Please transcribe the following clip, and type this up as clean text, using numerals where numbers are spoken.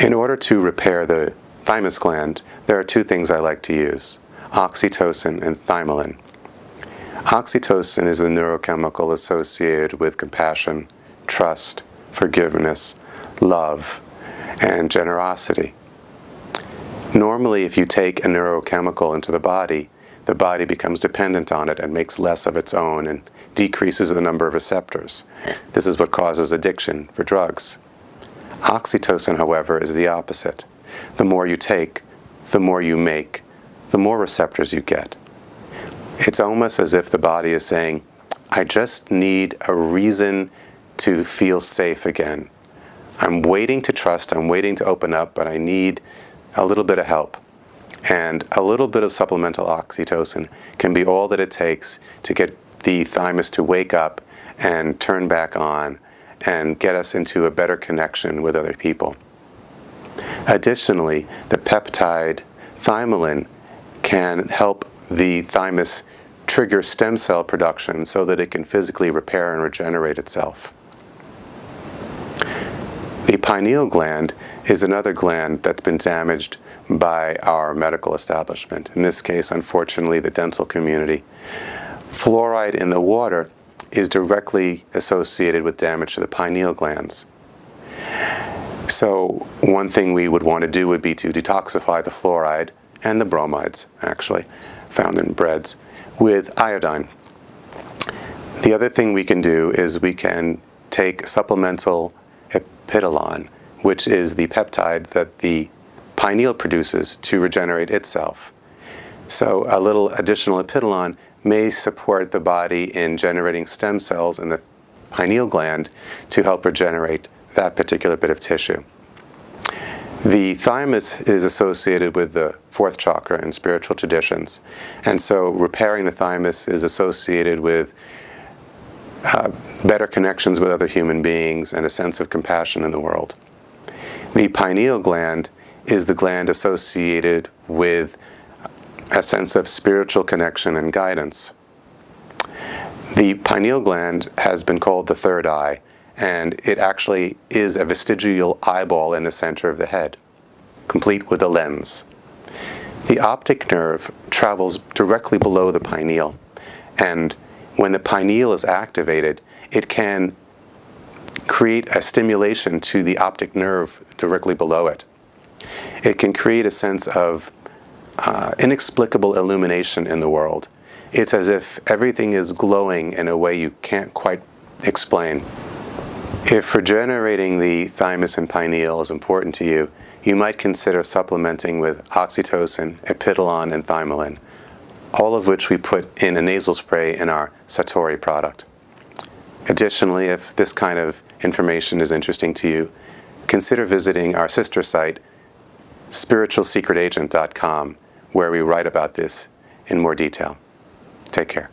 In order to repair the thymus gland, there are two things I like to use: oxytocin and thymolin. Oxytocin is a neurochemical associated with compassion, trust, forgiveness, love, and generosity. Normally, if you take a neurochemical into the body becomes dependent on it and makes less of its own and decreases the number of receptors. This is what causes addiction for drugs. Oxytocin, however, is the opposite. The more you take, the more you make, the more receptors you get. It's almost as if the body is saying, I just need a reason to feel safe again. I'm waiting to trust, I'm waiting to open up, but I need a little bit of help. And a little bit of supplemental oxytocin can be all that it takes to get the thymus to wake up and turn back on and get us into a better connection with other people. Additionally, the peptide thymolin can help the thymus trigger stem cell production so that it can physically repair and regenerate itself. The pineal gland is another gland that's been damaged by our medical establishment, in this case, unfortunately, the dental community. Fluoride in the water is directly associated with damage to the pineal glands. So one thing we would want to do would be to detoxify the fluoride and the bromides, actually, found in breads, with iodine. The other thing we can do is we can take supplemental epidolon, which is the peptide that the pineal produces to regenerate itself. So a little additional epidolon may support the body in generating stem cells in the pineal gland to help regenerate that particular bit of tissue. The thymus is associated with the fourth chakra in spiritual traditions, and so repairing the thymus is associated with better connections with other human beings and a sense of compassion in the world. The pineal gland is the gland associated with a sense of spiritual connection and guidance. The pineal gland has been called the third eye, and it actually is a vestigial eyeball in the center of the head, complete with a lens. The optic nerve travels directly below the pineal, and when the pineal is activated, it can create a stimulation to the optic nerve directly below it. It can create a sense of inexplicable illumination in the world. It's as if everything is glowing in a way you can't quite explain. If regenerating the thymus and pineal is important to you, you might consider supplementing with oxytocin, epidolon, and thymolin, all of which we put in a nasal spray in our Satori product. Additionally, if this kind of information is interesting to you, consider visiting our sister site, spiritualsecretagent.com, where we write about this in more detail. Take care.